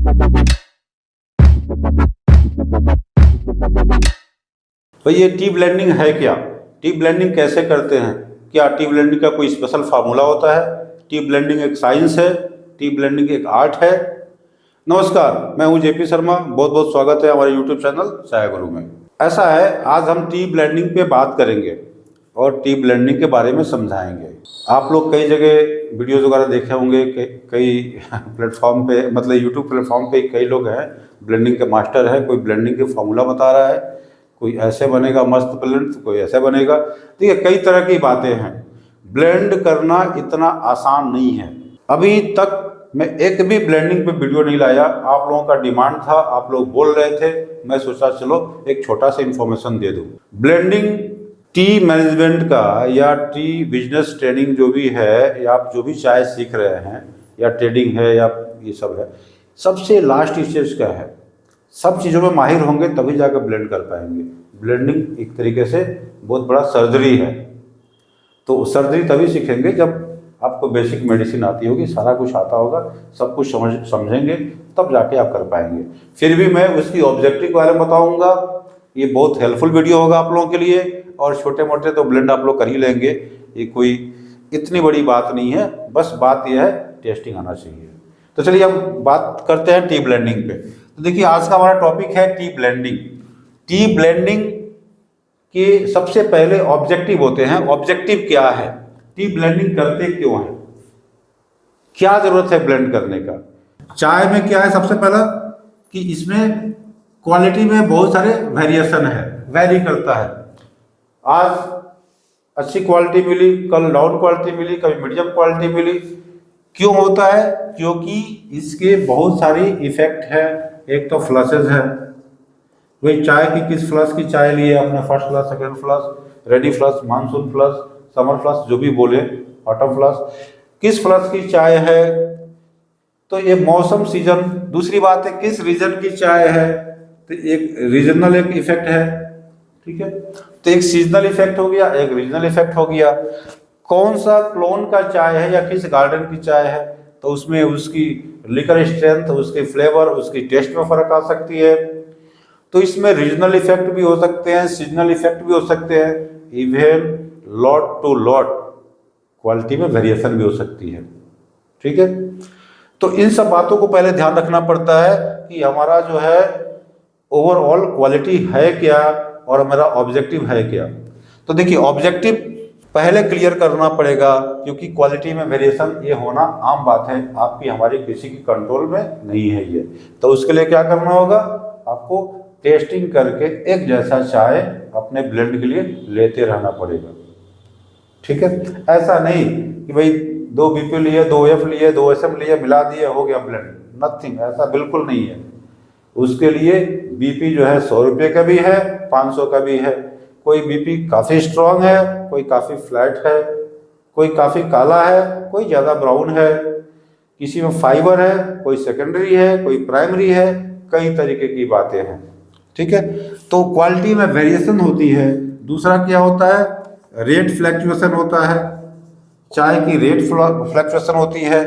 तो ये T blending है क्या? टी ब्लेंडिंग कैसे करते हैं? क्या टी ब्लेंडिंग का कोई स्पेशल फार्मूला होता है? टी ब्लेंडिंग एक साइंस है, टी ब्लेंडिंग एक आर्ट है। नमस्कार, मैं हूं जेपी शर्मा। बहुत बहुत स्वागत है हमारे यूट्यूब चैनल चाय गुरु में। ऐसा है, आज हम टी ब्लेंडिंग पे बात करेंगे और टी ब्लेंडिंग के बारे में समझाएंगे। आप लोग कई जगह वीडियोज़ वगैरह देखे होंगे, कई प्लेटफॉर्म पे, मतलब यूट्यूब प्लेटफॉर्म पे कई लोग हैं ब्लेंडिंग के मास्टर है। कोई ब्लेंडिंग के फार्मूला बता रहा है, कोई ऐसे बनेगा मस्त ब्लेंड, कोई ऐसे बनेगा। ठीक है, कई तरह की बातें हैं। ब्लेंड करना इतना आसान नहीं है। अभी तक मैं एक भी ब्लेंडिंग पे वीडियो नहीं लाया। आप लोगों का डिमांड था, आप लोग बोल रहे थे, मैं सोचा चलो एक छोटा सा इन्फॉर्मेशन दे दूं। ब्लेंडिंग टी मैनेजमेंट का या टी बिजनेस ट्रेनिंग जो भी है, या आप जो भी चाय सीख रहे हैं या ट्रेडिंग है या ये सब है, सबसे लास्ट स्टेज का है। सब चीज़ों में माहिर होंगे तभी जाकर ब्लेंड कर पाएंगे। ब्लेंडिंग एक तरीके से बहुत बड़ा सर्जरी है। तो सर्जरी तभी सीखेंगे जब आपको बेसिक मेडिसिन आती होगी, सारा कुछ आता होगा, सब कुछ समझेंगे, तब जाके आप कर पाएंगे। फिर भी मैं उसकी ऑब्जेक्टिव के बारे में बताऊंगा। ये बहुत हेल्पफुल वीडियो होगा आप लोगों के लिए। और छोटे मोटे तो ब्लेंड आप लोग कर ही लेंगे, ये कोई इतनी बड़ी बात नहीं है। बस बात यह है, टेस्टिंग आना चाहिए। तो चलिए हम बात करते हैं टी ब्लेंडिंग पे। तो देखिए, आज का हमारा टॉपिक है टी ब्लेंडिंग। टी ब्लेंडिंग के सबसे पहले ऑब्जेक्टिव होते हैं। ऑब्जेक्टिव क्या है? टी ब्लेंडिंग करते क्यों है? क्या जरूरत है ब्लेंड करने का? चाय में क्या है सबसे पहला कि इसमें क्वालिटी में बहुत सारे वेरिएशन है, वेरी करता है। आज अच्छी क्वालिटी मिली, कल डाउन क्वालिटी मिली, कभी मीडियम क्वालिटी मिली। क्यों होता है? क्योंकि इसके बहुत सारी इफेक्ट है। एक तो फ्लशेज है। वही चाय की किस फ्लश की चाय लिए आपने, first flush, second flush, ready flush, monsoon flush, summer flush, जो भी बोले, ऑटम फ्लश, किस फ्लश की चाय है? तो ये मौसम, सीजन। दूसरी बात है किस रीजन की चाय है, तो एक रीजनल एक इफेक्ट है। ठीक है, तो एक सीजनल इफेक्ट हो गया, एक रीजनल इफेक्ट हो गया। कौन सा क्लोन का चाय है या किस गार्डन की चाय है, तो उसमें उसकी लिकर स्ट्रेंथ, उसके फ्लेवर, उसकी टेस्ट में फर्क आ सकती है। तो इसमें रीजनल इफेक्ट भी हो सकते हैं, सीजनल इफेक्ट भी हो सकते हैं, even lot to lot quality में वेरिएशन भी हो सकती है। ठीक है, तो इन सब बातों को पहले ध्यान रखना पड़ता है कि हमारा जो है ओवरऑल क्वालिटी है क्या और हमारा ऑब्जेक्टिव है क्या। तो देखिए, ऑब्जेक्टिव पहले क्लियर करना पड़ेगा, क्योंकि क्वालिटी में वेरिएशन ये होना आम बात है। आपकी हमारी किसी की कंट्रोल में नहीं है ये। तो उसके लिए क्या करना होगा? आपको टेस्टिंग करके एक जैसा चाय अपने ब्लेंड के लिए लेते रहना पड़ेगा। ठीक है, ऐसा नहीं कि भाई 2 BP लिए, 2 F लिए, 2 SM लिए, मिला दिए, हो गया ब्लेंड। नथिंग, ऐसा बिल्कुल नहीं है। उसके लिए BP जो है 100 रुपये का भी है, 500 का भी है। कोई BP काफ़ी स्ट्रांग है, कोई काफ़ी फ्लैट है, कोई काफ़ी काला है, कोई ज़्यादा ब्राउन है, किसी में फाइबर है, कोई सेकेंडरी है, कोई प्राइमरी है, कई तरीके की बातें हैं। ठीक है, तो क्वालिटी में वेरिएशन होती है। दूसरा क्या होता है? रेट फ्लैक्चुएशन होता है। चाय की रेट फ्लैक्चुएशन होती है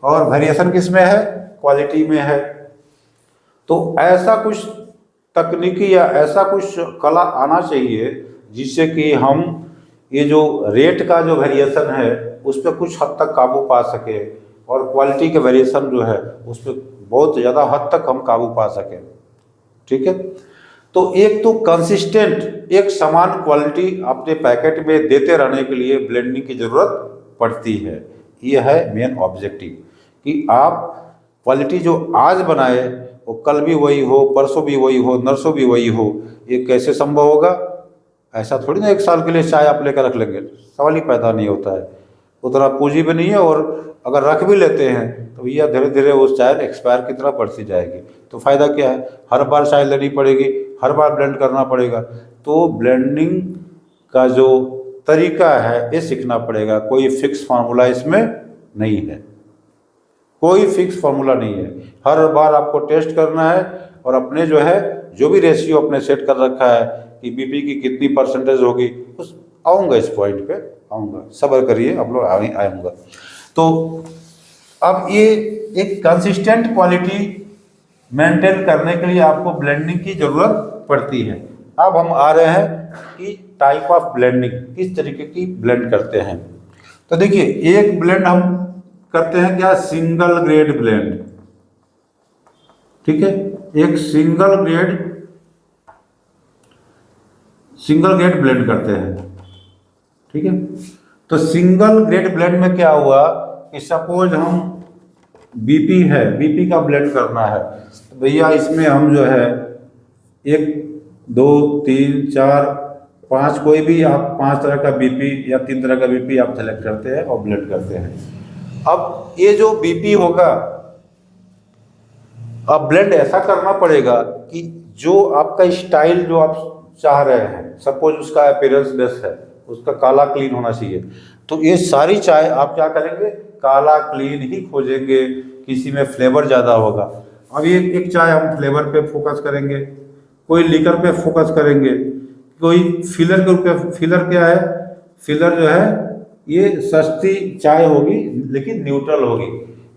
और वेरिएशन किस में है? क्वालिटी में है। तो ऐसा कुछ तकनीकी या ऐसा कुछ कला आना चाहिए जिससे कि हम ये जो रेट का जो वेरिएशन है उस पर कुछ हद तक काबू पा सके, और क्वालिटी के वेरिएशन जो है उस पर बहुत ज़्यादा हद तक हम काबू पा सकें। ठीक है, तो एक तो कंसिस्टेंट, एक समान क्वालिटी अपने पैकेट में देते रहने के लिए ब्लेंडिंग की ज़रूरत पड़ती है। ये है मेन ऑब्जेक्टिव कि आप क्वालिटी जो आज बनाए वो कल भी वही हो, परसों भी वही हो, नरसों भी वही हो। ये कैसे संभव होगा? ऐसा थोड़ी ना 1 साल के लिए चाय आप लेकर रख लेंगे, सवाल ही पैदा नहीं होता है। उतना पूंजी भी नहीं है, और अगर रख भी लेते हैं तो भैया धीरे धीरे वो चाय एक्सपायर की तरह बढ़ती जाएगी। तो फ़ायदा क्या है? हर बार चाय लेनी पड़ेगी, हर बार ब्लेंड करना पड़ेगा। तो ब्लेंडिंग का जो तरीका है ये सीखना पड़ेगा। कोई फिक्स फार्मूला इसमें नहीं है, कोई फिक्स फार्मूला नहीं है। हर बार आपको टेस्ट करना है और अपने जो है, जो भी रेशियो अपने सेट कर रखा है कि BP की कितनी परसेंटेज होगी, उस आऊँगा, इस पॉइंट पे आऊँगा, सब्र करिए, आप लोग आऊँगा। तो अब ये एक कंसिस्टेंट क्वालिटी मेंटेन करने के लिए आपको ब्लेंडिंग की ज़रूरत पड़ती है। अब हम आ रहे हैं कि टाइप ऑफ ब्लेंडिंग, किस तरीके की ब्लेंड करते हैं। तो देखिए, एक ब्लेंड हम करते हैं क्या, सिंगल ग्रेड ब्लेंड, ठीक है। एक सिंगल ग्रेड ब्लेंड करते हैं, ठीक है। तो सिंगल ग्रेड ब्लेंड में क्या हुआ कि सपोज हम बीपी है, बीपी का ब्लेंड करना है, तो भैया इसमें हम जो है 1 2 3 4 5 कोई भी आप 5 तरह का बीपी या 3 तरह का बीपी आप सेलेक्ट करते हैं और ब्लेंड करते हैं। अब ये जो बीपी होगा, अब ब्लेंड ऐसा करना पड़ेगा कि जो आपका स्टाइल जो आप चाह रहे हैं, सपोज उसका अपीयरेंस बेस्ट है, उसका काला क्लीन होना चाहिए, तो ये सारी चाय आप क्या करेंगे, काला क्लीन ही खोजेंगे। किसी में फ्लेवर ज़्यादा होगा, अब ये एक चाय हम फ्लेवर पे फोकस करेंगे, कोई लिकर पे फोकस करेंगे, कोई फिलर के ऊपर। फिलर क्या है, फिलर जो है ये सस्ती चाय होगी लेकिन न्यूट्रल होगी,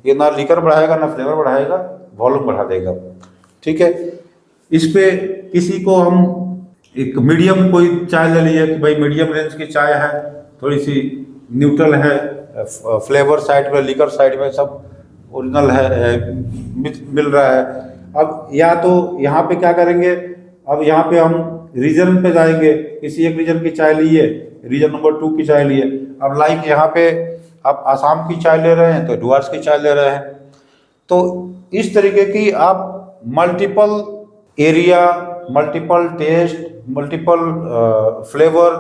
ये ना लिकर बढ़ाएगा ना फ्लेवर बढ़ाएगा, वॉल्यूम बढ़ा देगा, ठीक है। इस पे किसी को हम एक मीडियम कोई चाय ले लिए कि भाई मीडियम रेंज की चाय है, थोड़ी सी न्यूट्रल है, फ्लेवर साइड में लिकर साइड में सब ओरिजिनल है, मिल रहा है। अब या तो यहाँ पे क्या करेंगे, अब यहाँ पे हम रीजन पे जाएंगे, किसी एक रीजन की चाय लिए, रीजन नंबर 2 की चाय लिए। अब लाइक यहाँ पे आप आसाम की चाय ले रहे हैं तो डुआर्स की चाय ले रहे हैं। तो इस तरीके की आप multiple area, multiple test, multiple flavour,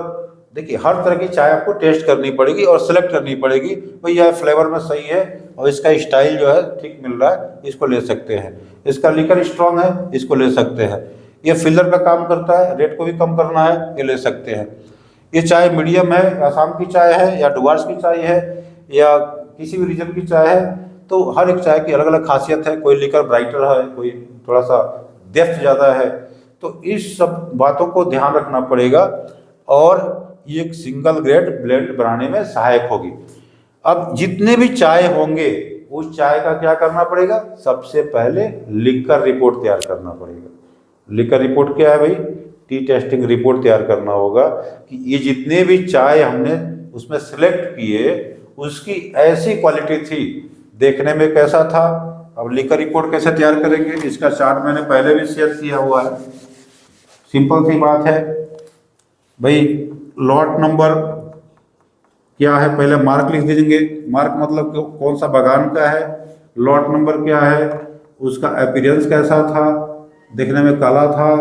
देखिए हर तरह की चाय आपको टेस्ट करनी पड़ेगी और सेलेक्ट करनी पड़ेगी, भाई यह फ्लेवर में सही है और इसका स्टाइल जो है ठीक मिल रहा है, इसको ले सकते हैं। इसका लिकर स्ट्रॉन्ग है, इसको ले सकते हैं। ये फिलर का काम करता है, रेट को भी कम करना है, ये ले सकते हैं। ये चाय मीडियम है, आसाम की चाय है या डुआर्स की चाय है या किसी भी रीजन की चाय है, तो हर एक चाय की अलग अलग खासियत है। कोई लिकर ब्राइटर है, कोई थोड़ा सा डेप्थ ज़्यादा है, तो इस सब बातों को ध्यान रखना पड़ेगा और ये एक सिंगल ग्रेड ब्लेंड बनाने में सहायक होगी। अब जितने भी चाय होंगे उस चाय का क्या करना पड़ेगा, सबसे पहले लिकर रिपोर्ट तैयार करना पड़ेगा। लिकर रिपोर्ट क्या है भाई, टी टेस्टिंग रिपोर्ट तैयार करना होगा कि ये जितने भी चाय हमने उसमें सिलेक्ट किए उसकी ऐसी क्वालिटी थी, देखने में कैसा था। अब लिकर रिपोर्ट कैसे तैयार करेंगे, इसका चार्ट मैंने पहले भी शेयर किया हुआ है। सिंपल सी बात है भाई, लॉट नंबर क्या है, पहले मार्क लिख दीजिए। मार्क मतलब कौन सा बागान का है, लॉट नंबर क्या है, उसका अपीयरेंस कैसा था, देखने में काला था,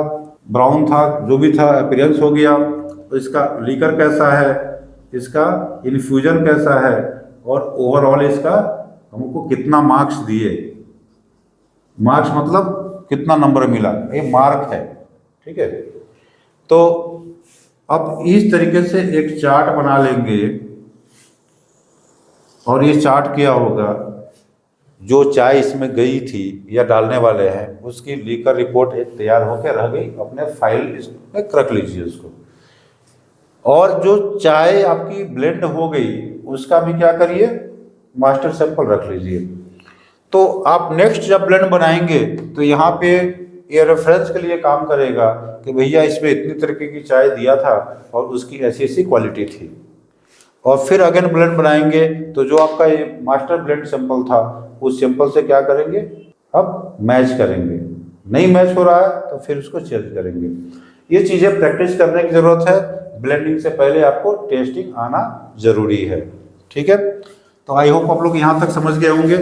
ब्राउन था, जो भी था अपीयरेंस हो गया। इसका लीकर कैसा है, इसका इन्फ्यूजन कैसा है और ओवरऑल इसका हमको कितना मार्क्स दिए। मार्क्स मतलब कितना नंबर मिला, ये मार्क है, ठीक है। तो अब इस तरीके से एक चार्ट बना लेंगे और ये चार्ट क्या होगा, जो चाय इसमें गई थी या डालने वाले हैं उसकी लीकर रिपोर्ट एक तैयार होकर रह गई, अपने फाइल इसमें रख लीजिए उसको। और जो चाय आपकी ब्लेंड हो गई उसका भी क्या करिए, मास्टर सैंपल रख लीजिए। तो आप नेक्स्ट जब ब्लेंड बनाएंगे तो यहाँ पे ये रेफरेंस के लिए काम करेगा कि भैया इसमें इतनी तरीके की चाय दिया था और उसकी ऐसी ऐसी क्वालिटी थी। और फिर अगेन ब्लेंड बनाएंगे तो जो आपका ये मास्टर ब्लेंड सैंपल था उस सैंपल से क्या करेंगे, अब मैच करेंगे। नहीं मैच हो रहा है तो फिर उसको चेंज करेंगे। ये चीज़ें प्रैक्टिस करने की ज़रूरत है, ब्लेंडिंग से पहले आपको टेस्टिंग आना ज़रूरी है, ठीक है। तो आई होप आप लोग यहाँ तक समझ गए होंगे।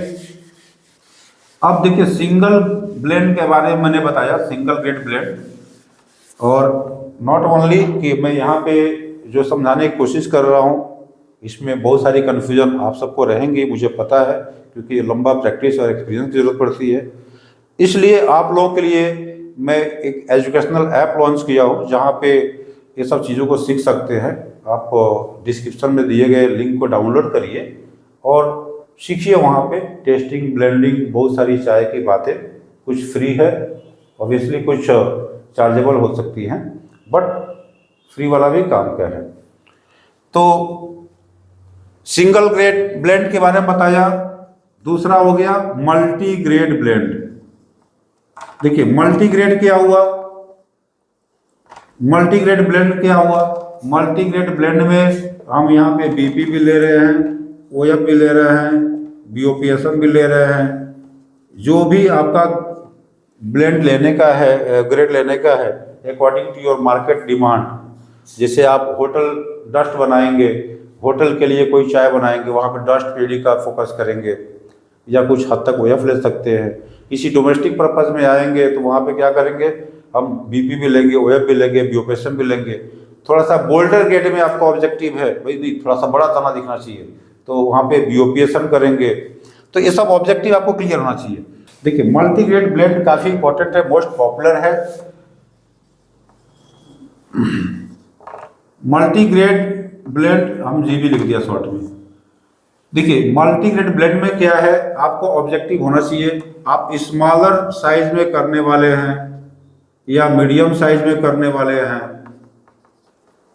अब देखिए, सिंगल ब्लेंड के बारे में मैंने बताया, सिंगल ग्रेड ब्लेंड। और नॉट ओनली कि मैं यहाँ पे जो समझाने की कोशिश कर रहा हूँ इसमें बहुत सारी कन्फ्यूजन आप सबको रहेंगी, मुझे पता है, क्योंकि लंबा प्रैक्टिस और एक्सपीरियंस की ज़रूरत पड़ती है। इसलिए आप लोगों के लिए मैं एक एजुकेशनल ऐप लॉन्च किया हूँ जहाँ पे ये सब चीज़ों को सीख सकते हैं। आप डिस्क्रिप्शन में दिए गए लिंक को डाउनलोड करिए और सीखिए वहाँ पे टेस्टिंग, ब्लेंडिंग, बहुत सारी चाय की बातें। कुछ फ्री है, ऑब्वियसली कुछ चार्जेबल हो सकती हैं, बट फ्री वाला भी काम का है। तो सिंगल ग्रेड ब्लेंड के बारे में बताया। दूसरा हो गया मल्टी ग्रेड ब्लेंड। देखिए मल्टीग्रेड क्या हुआ, मल्टीग्रेड ब्लेंड क्या हुआ। मल्टीग्रेड ब्लेंड में हम यहाँ पे बीपी भी ले रहे हैं, ओएफ भी ले रहे हैं, बीओपीएसएम भी ले रहे हैं। जो भी आपका ब्लेंड लेने का है, ग्रेड लेने का है, according to your market demand. जैसे आप होटल डस्ट बनाएंगे, होटल के लिए कोई चाय बनाएंगे, वहाँ पे डस्ट पीढ़ी का फोकस करेंगे, या कुछ हद तक ओएफ ले सकते हैं। किसी डोमेस्टिक पर्पज़ में आएंगे तो वहाँ पे क्या करेंगे, हम बीपी भी लेंगे, ओएफ भी लेंगे, बीओपीएसएम भी लेंगे। थोड़ा सा बोल्डर गेट में आपका ऑब्जेक्टिव है भाई, नहीं थोड़ा सा बड़ा तना दिखना चाहिए, तो वहाँ पे बीओपीएसएम करेंगे। तो ये सब ऑब्जेक्टिव आपको क्लियर होना चाहिए। देखिए मल्टीग्रेड ब्लेंड काफ़ी इंपॉर्टेंट है, मोस्ट पॉपुलर है। मल्टीग्रेड ब्लेंड हम जीबी लिख दिया शॉर्ट में। देखिए मल्टीग्रेड ब्लेंड में क्या है, आपको ऑब्जेक्टिव होना चाहिए, आप स्मॉलर साइज में करने वाले हैं या मीडियम साइज में करने वाले हैं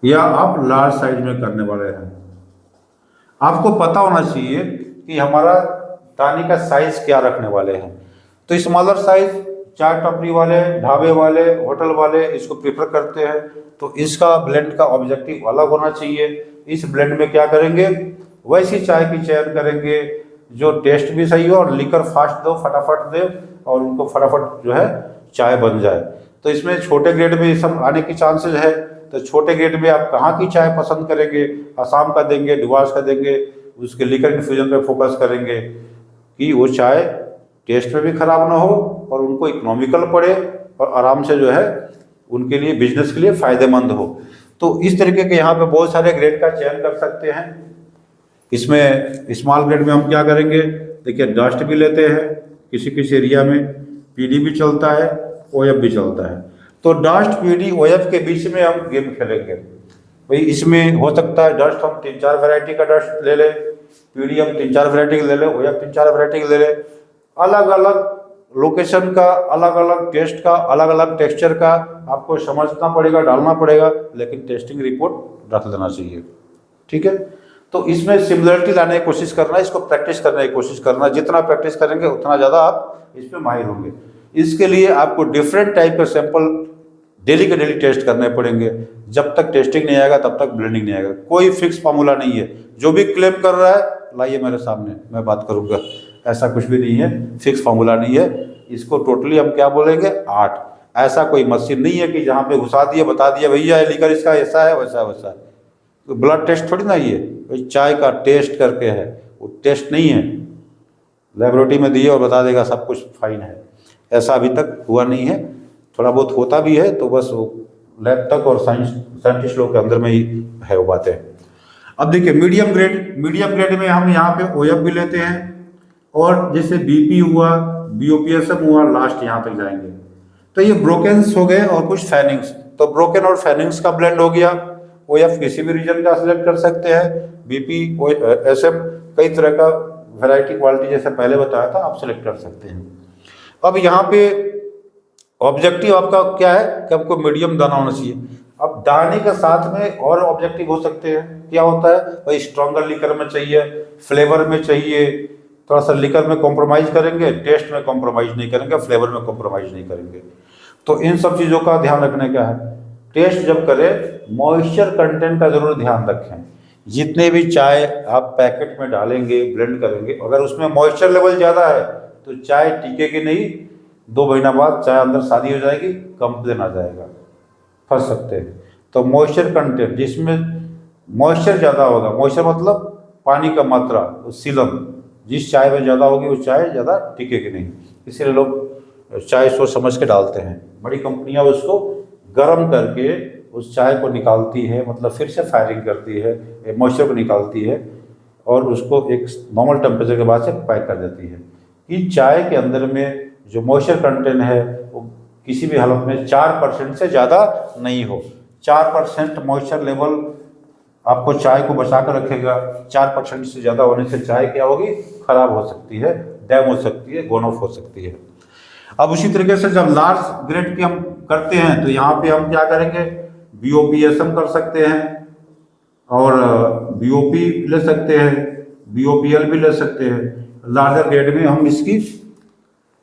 या आप लार्ज साइज में करने वाले हैं। आपको पता होना चाहिए कि हमारा दाने का साइज क्या रखने वाले हैं। तो स्मॉलर साइज चाय टपरी वाले, ढाबे वाले, होटल वाले इसको प्रेफर करते हैं, तो इसका ब्लेंड का ऑब्जेक्टिव अलग होना चाहिए। इस ब्लेंड में क्या करेंगे, वैसी चाय की चयन करेंगे जो टेस्ट भी सही हो और लिकर फास्ट दो, फटाफट दे और उनको फटाफट जो है चाय बन जाए। तो इसमें छोटे ग्रेड में ये सब आने की चांसेस है। तो छोटे ग्रेड में आप कहाँ की चाय पसंद करेंगे, आसाम का देंगे, डुवास का देंगे, उसके लिकर इन्फ्यूजन पे फोकस करेंगे कि वो चाय टेस्ट में भी खराब ना हो और उनको इकोनॉमिकल पड़े और आराम से जो है उनके लिए बिजनेस के लिए फ़ायदेमंद हो। तो इस तरीके के यहाँ पे बहुत सारे ग्रेड का चयन कर सकते हैं। इसमें स्मॉल ग्रेड में हम क्या करेंगे, देखिए डस्ट भी लेते हैं, किसी किसी एरिया में पीडी भी चलता है, ओएफ भी चलता है। तो डस्ट पीडी ओएफ के बीच में हम गेम खेलेंगे भाई। इसमें हो सकता है डस्ट हम 3-4 वैरायटी का डस्ट ले लें, पीडी हम 3-4 वैरायटी का ले लें, ओएफ 3-4 वैरायटी का ले लें। अलग अलग लोकेशन का, अलग अलग टेस्ट का, अलग अलग टेक्सचर का आपको समझना पड़ेगा, डालना पड़ेगा, लेकिन टेस्टिंग रिपोर्ट रख लेना चाहिए। ठीक है, तो इसमें सिमिलरिटी लाने की कोशिश करना, इसको प्रैक्टिस करने की कोशिश करना। जितना प्रैक्टिस करेंगे उतना ज़्यादा आप इसमें माहिर होंगे। इसके लिए आपको डिफरेंट टाइप के सैंपल डेली के डेली टेस्ट करने पड़ेंगे। जब तक टेस्टिंग नहीं आएगा तब तक ब्लेंडिंग नहीं आएगा। कोई फिक्स फार्मूला नहीं है, जो भी क्लेम कर रहा है लाइए मेरे सामने, मैं बात करूँगा। ऐसा कुछ भी नहीं है, फिक्स फार्मूला नहीं है। इसको टोटली हम क्या बोलेंगे, आर्ट। ऐसा कोई मशीन नहीं है कि जहाँ पे घुसा दिया बता दिया भैया लीकर इसका ऐसा है वैसा वैसा है। तो ब्लड टेस्ट थोड़ी ना ये चाय का टेस्ट करके है, वो टेस्ट नहीं है लेबोरेटरी में दिए और बता देगा सब कुछ फाइन है। ऐसा अभी तक हुआ नहीं है। थोड़ा बहुत होता भी है तो बस वो लैब तक और साइंटिस्ट लोग के अंदर में ही है वो बातें। अब देखिए मीडियम ग्रेड में हम यहाँ पे ओएफ भी लेते हैं और जैसे बीपी हुआ, बीओपीएसएम हुआ, लास्ट यहाँ तक जाएंगे। तो ये ब्रोकेन्स हो गए और कुछ फैनिंग्स। तो ब्रोकन और फैनिंग्स का ब्लेंड हो गया। ओएफ किसी भी रीजन का सिलेक्ट कर सकते हैं, बीपी एसएम कई तरह का वैरायटी क्वालिटी जैसे पहले बताया था आप सिलेक्ट कर सकते हैं। अब यहाँ पे ऑब्जेक्टिव आपका क्या है कि आपको मीडियम दाना होना चाहिए। अब दाने के साथ में और ऑब्जेक्टिव हो सकते हैं। क्या होता है भाई, स्ट्रॉन्गर लिकर में चाहिए, फ्लेवर में चाहिए, थोड़ा सा लिकर में कॉम्प्रोमाइज़ करेंगे, टेस्ट में कॉम्प्रोमाइज़ नहीं करेंगे, फ्लेवर में कॉम्प्रोमाइज़ नहीं करेंगे। तो इन सब चीज़ों का ध्यान रखने का है। टेस्ट जब करें मॉइस्चर कंटेंट का जरूर ध्यान रखें। जितने भी चाय आप पैकेट में डालेंगे, ब्लेंड करेंगे, अगर उसमें मॉइस्चर लेवल ज़्यादा है तो चाय टिकेगी नहीं। 2 महीना बाद चाय अंदर शादी हो जाएगी, कंप्लेन आ जाएगा, फंस सकते हैं। तो मॉइस्चर कंटेंट, जिसमें मॉइस्चर ज़्यादा होगा, मॉइस्चर मतलब पानी का मात्रा, सीलम जिस चाय में ज़्यादा होगी वो चाय ज़्यादा टिकेगी नहीं। इसीलिए लोग चाय सोच समझ के डालते हैं। बड़ी कंपनियां उसको गर्म करके उस चाय को निकालती है, मतलब फिर से फायरिंग करती है, मॉइस्चर को निकालती है और उसको एक नॉर्मल टेम्परेचर के बाद से पैक कर देती है कि चाय के अंदर में जो मॉइस्चर कंटेंट है वो किसी भी हालत में 4% से ज़्यादा नहीं हो। 4% मॉइस्चर लेवल आपको चाय को बचा कर रखेगा। 4% से ज़्यादा होने से चाय क्या होगी, खराब हो सकती है, डैम हो सकती है, गोन ऑफ हो सकती है। अब उसी तरीके से जब लार्ज ग्रेड की हम करते हैं तो यहाँ पे हम क्या करेंगे, बीओपीएसएम कर सकते हैं और बीओपी ले सकते हैं, बीओपीएल भी ले सकते हैं। लार्जर ग्रेड में हम इसकी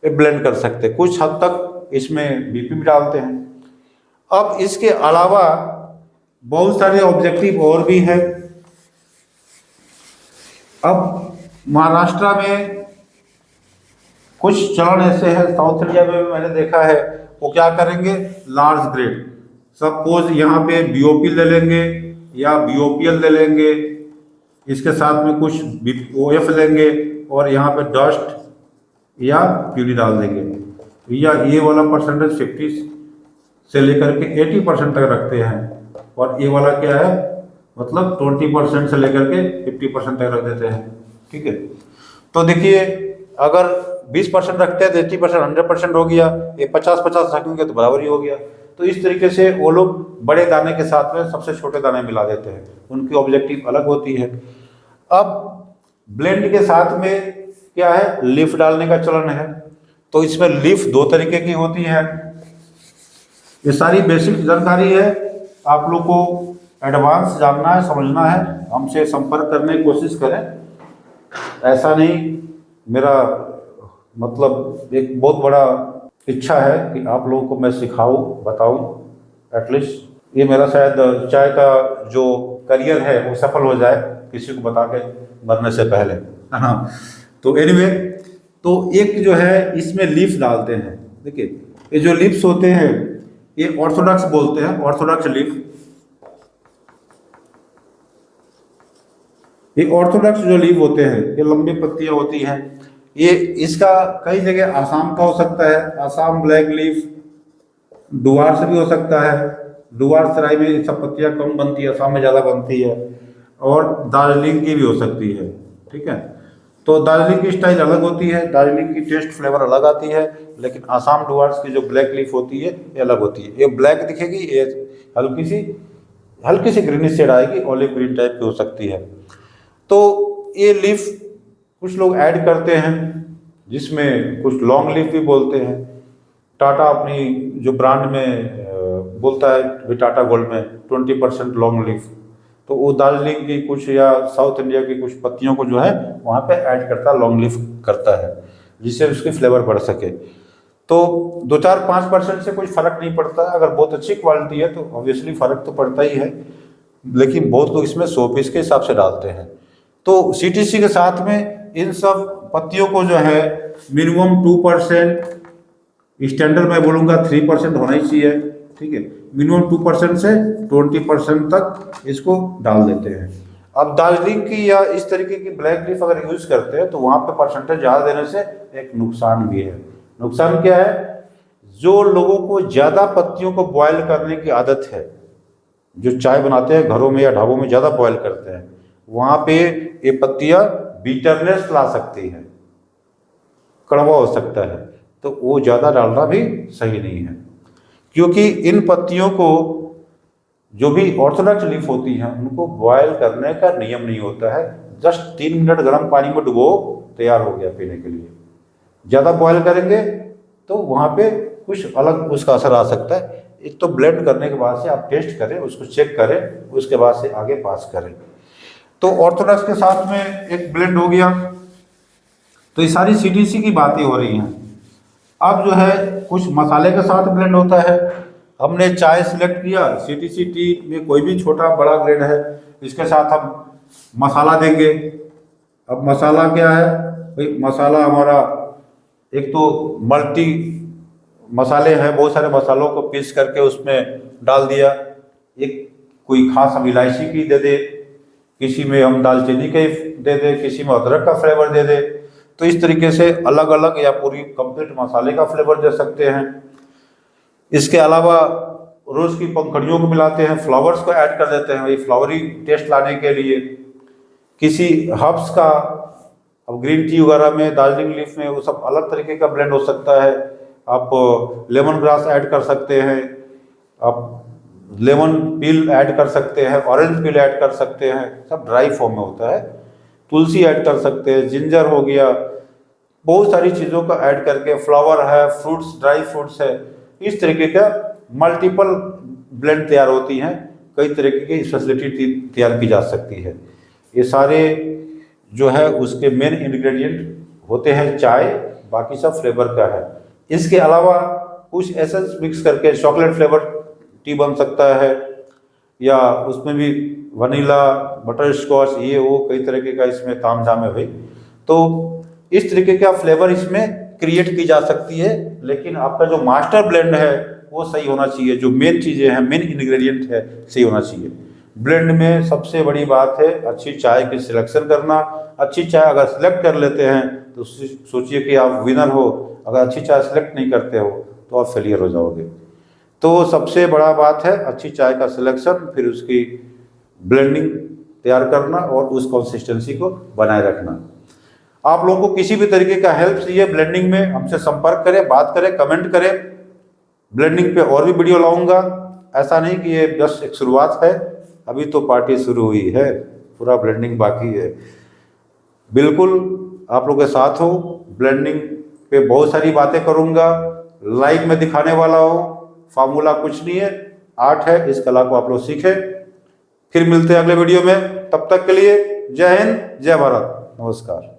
ब्लेंड कर सकते हैं। कुछ हद तक इसमें बीपी भी डालते हैं। अब इसके अलावा बहुत सारे ऑब्जेक्टिव और भी हैं। अब महाराष्ट्र में कुछ चलन ऐसे हैं, साउथ इंडिया में भी मैंने देखा है, वो क्या करेंगे, लार्ज ग्रेड, सपोज यहाँ पे बीओपी ले लेंगे या बीओपीएल ले लेंगे, इसके साथ में कुछ ओएफ लेंगे और यहाँ पे डस्ट या पीडी डाल देंगे, या ये वाला परसेंटेज 50 से लेकर के 80% तक रखते हैं, और ये वाला क्या है, मतलब 20% से लेकर के 50% तक रख देते हैं। ठीक है, तो देखिए अगर 20% रखते हैं तो 80% 100% हो गया, ये 50-50 रखेंगे तो बराबर ही हो गया। तो इस तरीके से वो लोग बड़े दाने के साथ में सबसे छोटे दाने मिला देते हैं, उनकी ऑब्जेक्टिव अलग होती है। अब ब्लेंड के साथ में क्या है, लीफ डालने का चलन है, तो इसमें लीफ 2 तरीके की होती है। ये सारी बेसिक जानकारी है, आप लोग को एडवांस जानना है, समझना है, हमसे संपर्क करने की कोशिश करें। ऐसा नहीं, मेरा मतलब एक बहुत बड़ा इच्छा है कि आप लोगों को मैं सिखाऊं, बताऊं, एटलीस्ट ये मेरा शायद चाय का जो करियर है वो सफल हो जाए किसी को बता के मरने से पहले, है ना। तो एनीवे, तो एक जो है इसमें लीफ डालते हैं। देखिए ये जो लीव्स होते हैं ये ऑर्थोडॉक्स बोलते हैं, ऑर्थोडॉक्स लीफ। ये ऑर्थोडॉक्स जो लीफ होते हैं ये लंबी पत्तियां होती हैं। ये इसका कई जगह आसाम का हो सकता है, आसाम ब्लैक लीफ, डुआर से भी हो सकता है, डुआर सराय में ये सब पत्तियां कम बनती है, आसाम में ज़्यादा बनती है, और दार्जिलिंग की भी हो सकती है। ठीक है, तो दार्जिलिंग की स्टाइल अलग होती है, दार्जिलिंग की टेस्ट फ्लेवर अलग आती है, लेकिन आसाम डुआर्स की जो ब्लैक लीफ होती है ये अलग होती है। ये ब्लैक दिखेगी, ये हल्की सी ग्रीनिश शेड आएगी, ऑलिव ग्रीन टाइप की हो सकती है। तो ये लीफ कुछ लोग ऐड करते हैं, जिसमें कुछ लॉन्ग लीफ भी बोलते हैं। टाटा अपनी जो ब्रांड में बोलता है टाटा गोल्ड में 20% लॉन्ग लीफ, तो वो दार्जिलिंग की कुछ या साउथ इंडिया की कुछ पत्तियों को जो है वहाँ पे ऐड करता है, लॉन्ग लीफ करता है, जिससे उसकी फ्लेवर बढ़ सके। तो 2-4-5% से कोई फ़र्क नहीं पड़ता है। अगर बहुत अच्छी क्वालिटी है तो ऑब्वियसली फ़र्क तो पड़ता ही है, लेकिन बहुत लोग इसमें 100 पीस के हिसाब से डालते हैं। तो CTC के साथ में इन सब पत्तियों को जो है मिनिमम 2%, स्टैंडर्ड मैं बोलूँगा 3% होना ही चाहिए। ठीक है, मिनिमम 2% से 20% तक इसको डाल देते हैं। अब दार्जिलिंग की या इस तरीके की ब्लैक लीफ अगर यूज़ करते हैं तो वहाँ पे परसेंटेज ज़्यादा देने से एक नुकसान भी है। नुकसान क्या है, जो लोगों को ज़्यादा पत्तियों को बॉयल करने की आदत है, जो चाय बनाते हैं घरों में या ढाबों में ज़्यादा बॉयल करते हैं, वहाँ पे ये पत्तियाँ बीटरनेस ला सकती है, कड़वा हो सकता है, तो वो ज़्यादा डालना भी सही नहीं है। क्योंकि इन पत्तियों को, जो भी ऑर्थोडॉक्स लीफ होती हैं, उनको बॉयल करने का नियम नहीं होता है। जस्ट 3 मिनट गर्म पानी में डुबो, तैयार हो गया पीने के लिए। ज़्यादा बॉयल करेंगे तो वहाँ पे कुछ अलग उसका असर आ सकता है। एक तो ब्लेंड करने के बाद से आप टेस्ट करें, उसको चेक करें, उसके बाद से आगे पास करें। तो ऑर्थोडॉक्स के साथ में एक ब्लेंड हो गया। तो ये सारी CTC की बातें हो रही हैं। अब जो है कुछ मसाले के साथ ब्लेंड होता है। हमने चाय सिलेक्ट किया, CTC टी में कोई भी छोटा बड़ा ग्रेड है, इसके साथ हम मसाला देंगे। अब मसाला क्या है भाई, मसाला हमारा एक तो मल्टी मसाले हैं, बहुत सारे मसालों को पीस करके उसमें डाल दिया। एक कोई खास हम इलायची की दे दे, किसी में हम दालचीनी के दे दे, किसी में अदरक का फ्लेवर दे दे। तो इस तरीके से अलग अलग या पूरी कंप्लीट मसाले का फ्लेवर दे सकते हैं। इसके अलावा रोज़ की पंखुड़ियों को मिलाते हैं, फ्लावर्स को ऐड कर देते हैं, ये फ्लावरी टेस्ट लाने के लिए। किसी हर्ब्स का, अब ग्रीन टी वगैरह में, दार्जिलिंग लीफ में, वो सब अलग तरीके का ब्लेंड हो सकता है। आप लेमन ग्रास ऐड कर सकते हैं, आप लेमन पील ऐड कर सकते हैं, ऑरेंज पील ऐड कर सकते हैं, सब ड्राई फॉर्म में होता है। तुलसी ऐड कर सकते हैं, जिंजर हो गया, बहुत सारी चीज़ों का ऐड करके, फ्लावर है, फ्रूट्स, ड्राई फ्रूट्स है, इस तरीके का मल्टीपल ब्लेंड तैयार होती हैं। कई तरीके की स्पेशलिटी तैयार की जा सकती है। ये सारे जो है उसके मेन इंग्रेडिएंट होते हैं चाय, बाकी सब फ्लेवर का है। इसके अलावा कुछ एसेंस मिक्स करके चॉकलेट फ्लेवर टी बन सकता है, या उसमें भी वनीला, बटर स्कॉच, ये वो कई तरीके का इसमें तामझाम है भाई। तो इस तरीके का फ्लेवर इसमें क्रिएट की जा सकती है, लेकिन आपका जो मास्टर ब्लेंड है वो सही होना चाहिए। जो मेन चीज़ें हैं, मेन इंग्रेडिएंट है, सही होना चाहिए। ब्लेंड में सबसे बड़ी बात है अच्छी चाय की सिलेक्शन करना। अच्छी चाय अगर सिलेक्ट कर लेते हैं तो सोचिए कि आप विनर हो। अगर अच्छी चाय सिलेक्ट नहीं करते हो तो आप फेलियर हो जाओगे। तो सबसे बड़ा बात है अच्छी चाय का सिलेक्शन, फिर उसकी ब्लेंडिंग तैयार करना और उस कंसिस्टेंसी को बनाए रखना। आप लोगों को किसी भी तरीके का हेल्प चाहिए ब्लेंडिंग में, हमसे संपर्क करें, बात करें, कमेंट करें। ब्लेंडिंग पे और भी वीडियो लाऊंगा। ऐसा नहीं कि ये बस एक शुरुआत है, अभी तो पार्टी शुरू हुई है, पूरा ब्लेंडिंग बाकी है। बिल्कुल आप लोगों के साथ हो, ब्लेंडिंग पे बहुत सारी बातें करूंगा, लाइव में दिखाने वाला हूँ। फार्मूला कुछ नहीं है, आर्ट है, इस कला को आप लोग सीखें। फिर मिलते हैं अगले वीडियो में, तब तक के लिए जय हिंद, जय भारत, नमस्कार।